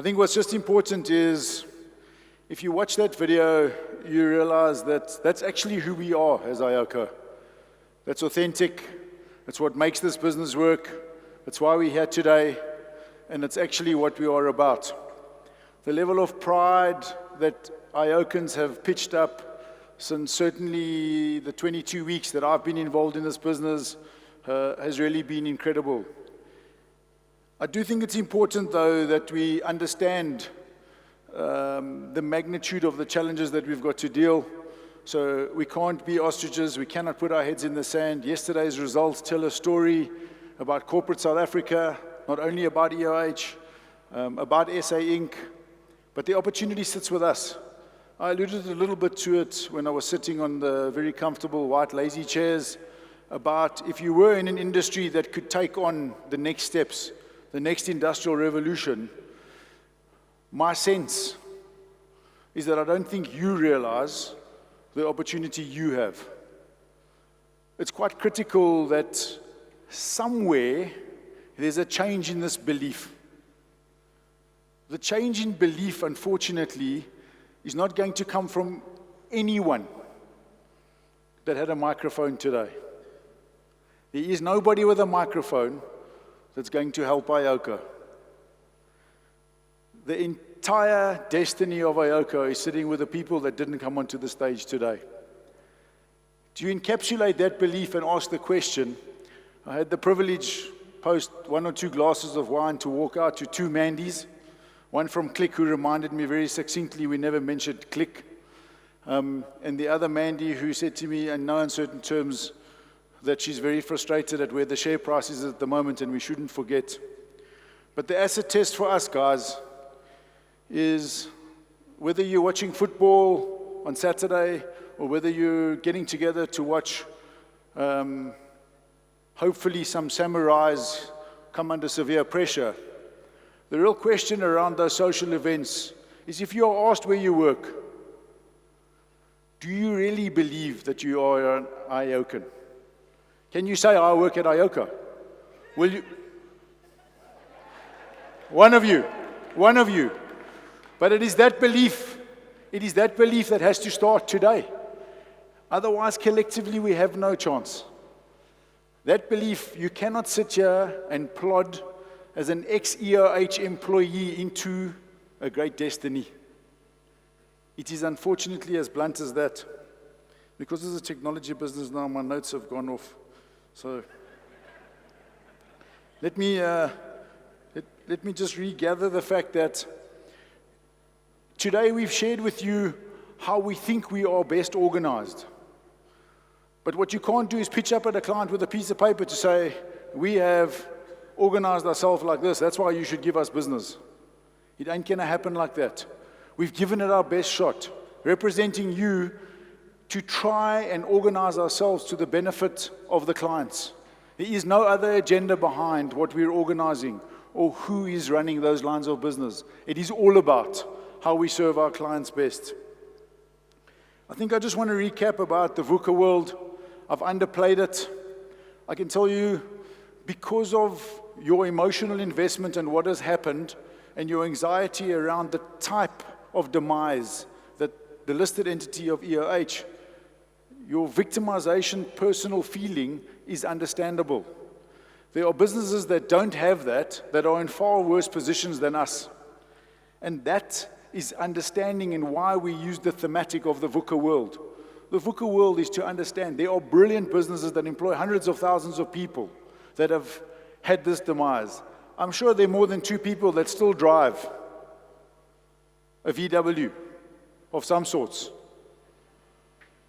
I think what's just important is, if you watch that video, you realize that that's actually who we are as IOCO. That's authentic. That's what makes this business work. That's why we're here today. And it's actually what we are about. The level of pride that IOCANs have pitched up since certainly the 22 weeks that I've been involved in this business has really been incredible. I do think it's important, though, that we understand the magnitude of the challenges that we've got to deal. So we can't be ostriches. We cannot put our heads in the sand. Yesterday's results tell a story about corporate South Africa, not only about EOH, about SA Inc., but the opportunity sits with us. I alluded a little bit to it when I was sitting on the very comfortable white lazy chairs about if you were in an industry that could take on the next steps, the next industrial revolution. My sense is that I don't think you realize the opportunity you have. It's quite critical that somewhere there's a change in this belief. The change in belief, unfortunately, is not going to come from anyone that had a microphone today. There is nobody with a microphone that's going to help IOCO. The entire destiny of IOCO is sitting with the people that didn't come onto the stage today. To encapsulate that belief and ask the question, I had the privilege post 1 or 2 glasses of wine to walk out to 2 Mandys, one from Click who reminded me very succinctly we never mentioned Click, and the other Mandy who said to me in no uncertain terms that she's very frustrated at where the share price is at the moment and we shouldn't forget. But the acid test for us, guys, is whether you're watching football on Saturday or whether you're getting together to watch hopefully some samurais come under severe pressure. The real question around those social events is, if you're asked where you work, do you really believe that you are an IOCAN? Can you say, I work at IOCO? Will you? One of you. But it is that belief that has to start today. Otherwise, collectively, we have no chance. That belief, you cannot sit here and plod as an ex-EOH employee into a great destiny. It is unfortunately as blunt as that. Because it's a technology business now, my notes have gone off. So let me just regather the fact that today we've shared with you how we think we are best organized. But what you can't do is pitch up at a client with a piece of paper to say, we have organized ourselves like this, that's why you should give us business. It ain't gonna happen like that. We've given it our best shot, representing you to try and organize ourselves to the benefit of the clients. There is no other agenda behind what we're organizing or who is running those lines of business. It is all about how we serve our clients best. I think I just want to recap about the VUCA world. I've underplayed it. I can tell you, because of your emotional investment and what has happened and your anxiety around the type of demise that the listed entity of EOH, your victimization personal feeling is understandable. There are businesses that don't have that are in far worse positions than us. And that is understanding and why we use the thematic of the VUCA world. The VUCA world is to understand there are brilliant businesses that employ hundreds of thousands of people that have had this demise. I'm sure there are more than 2 people that still drive a VW of some sorts.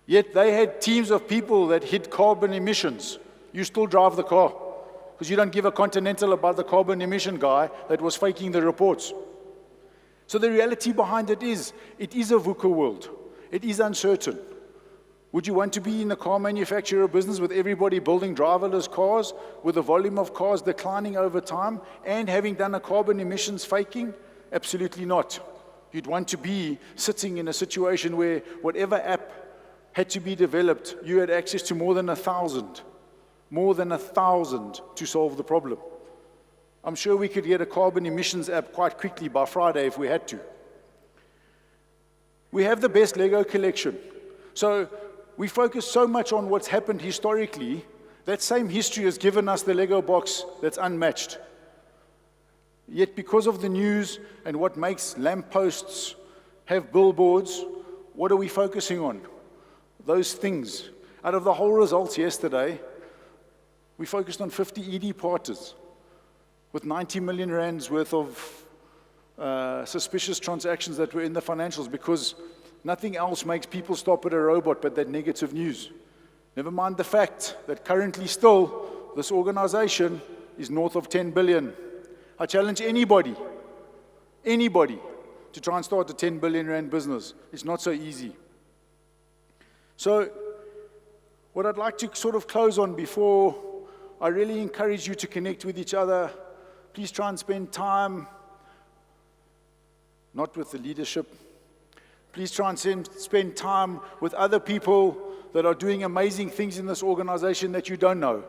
Yet they had teams of people that hid carbon emissions. You still drive the car because you don't give a continental about the carbon emission guy that was faking the reports. So the reality behind it is a VUCA world. It is uncertain. Would you want to be in a car manufacturer business with everybody building driverless cars, with the volume of cars declining over time, and having done a carbon emissions faking? Absolutely not. You'd want to be sitting in a situation where whatever app had to be developed, you had access to more than 1,000 to solve the problem. I'm sure we could get a carbon emissions app quite quickly by Friday if we had to. We have the best Lego collection. So we focus so much on what's happened historically, that same history has given us the Lego box that's unmatched. Yet because of the news and what makes lampposts have billboards, what are we focusing on? Those things. Out of the whole results yesterday, we focused on 50 ED parties with 90 million rands worth of suspicious transactions that were in the financials, because nothing else makes people stop at a robot but that negative news. Never mind the fact that currently still this organization is north of 10 billion. I challenge anybody to try and start a 10 billion rand business. It's not so easy. So what I'd like to sort of close on before I really encourage you to connect with each other, please try and spend time, not with the leadership. Please try and spend time with other people that are doing amazing things in this organization that you don't know.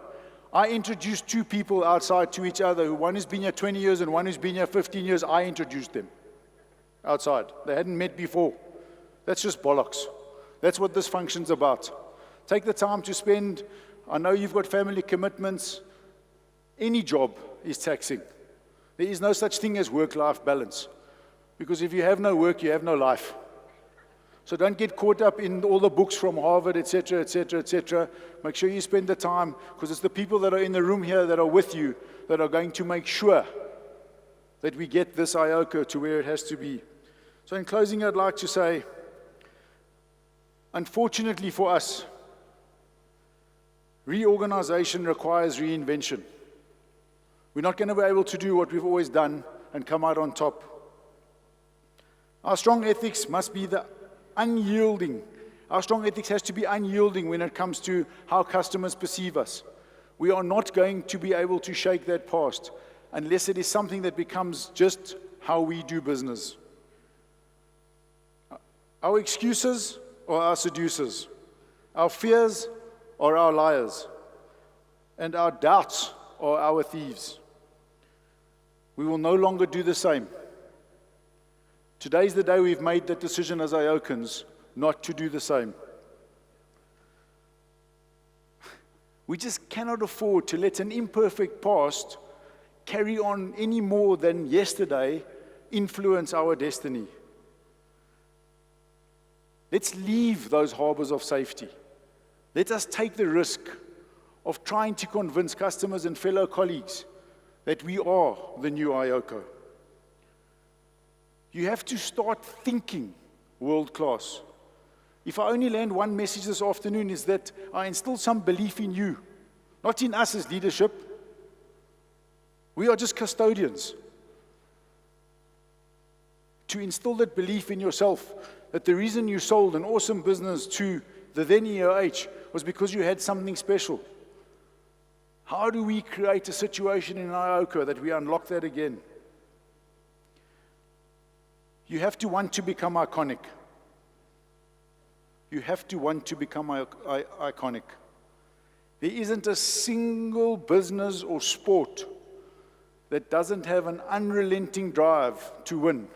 I introduced two people outside to each other. One has been here 20 years and one who's been here 15 years. I introduced them outside. They hadn't met before. That's just bollocks. That's what this function's about. Take the time to spend. I know you've got family commitments. Any job is taxing. There is no such thing as work-life balance. Because if you have no work, you have no life. So don't get caught up in all the books from Harvard, etc., etc., etc. Make sure you spend the time, because it's the people that are in the room here that are with you that are going to make sure that we get this IOCO to where it has to be. So in closing, I'd like to say, unfortunately for us, reorganization requires reinvention. We're not going to be able to do what we've always done and come out on top. Our strong ethics must be unyielding. Our strong ethics has to be unyielding when it comes to how customers perceive us. We are not going to be able to shake that past unless it is something that becomes just how we do business. Our excuses are our seducers. Our fears are our liars. And our doubts are our thieves. We will no longer do the same. Today's the day we've made that decision as IOCANs not to do the same. We just cannot afford to let an imperfect past carry on any more than yesterday influence our destiny. Let's leave those harbors of safety. Let us take the risk of trying to convince customers and fellow colleagues that we are the new IOCO. You have to start thinking world class. If I only land one message this afternoon, is that I instill some belief in you, not in us as leadership. We are just custodians. To instill that belief in yourself, that the reason you sold an awesome business to the then EOH was because you had something special. How do we create a situation in IOCO that we unlock that again? You have to want to become iconic. You have to want to become iconic. There isn't a single business or sport that doesn't have an unrelenting drive to win.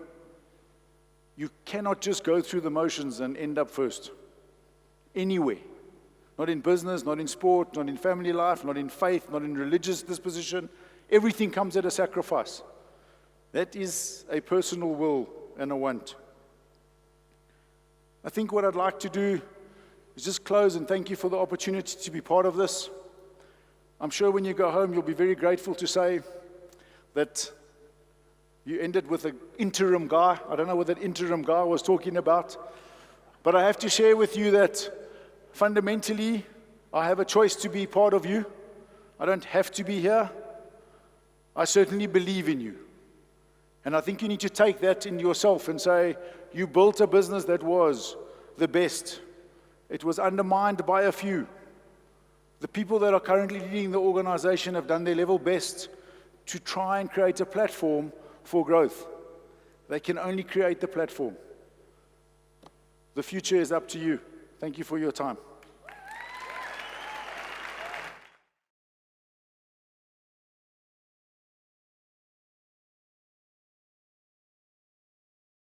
You cannot just go through the motions and end up first. Anywhere. Not in business, not in sport, not in family life, not in faith, not in religious disposition. Everything comes at a sacrifice. That is a personal will and a want. I think what I'd like to do is just close and thank you for the opportunity to be part of this. I'm sure when you go home, you'll be very grateful to say that you ended with an interim guy. I don't know what that interim guy was talking about, but I have to share with you that fundamentally, I have a choice to be part of you. I don't have to be here. I certainly believe in you. And I think you need to take that in yourself and say, you built a business that was the best. It was undermined by a few. The people that are currently leading the organization have done their level best to try and create a platform for growth. They can only create the platform. The future is up to you. Thank you for your time.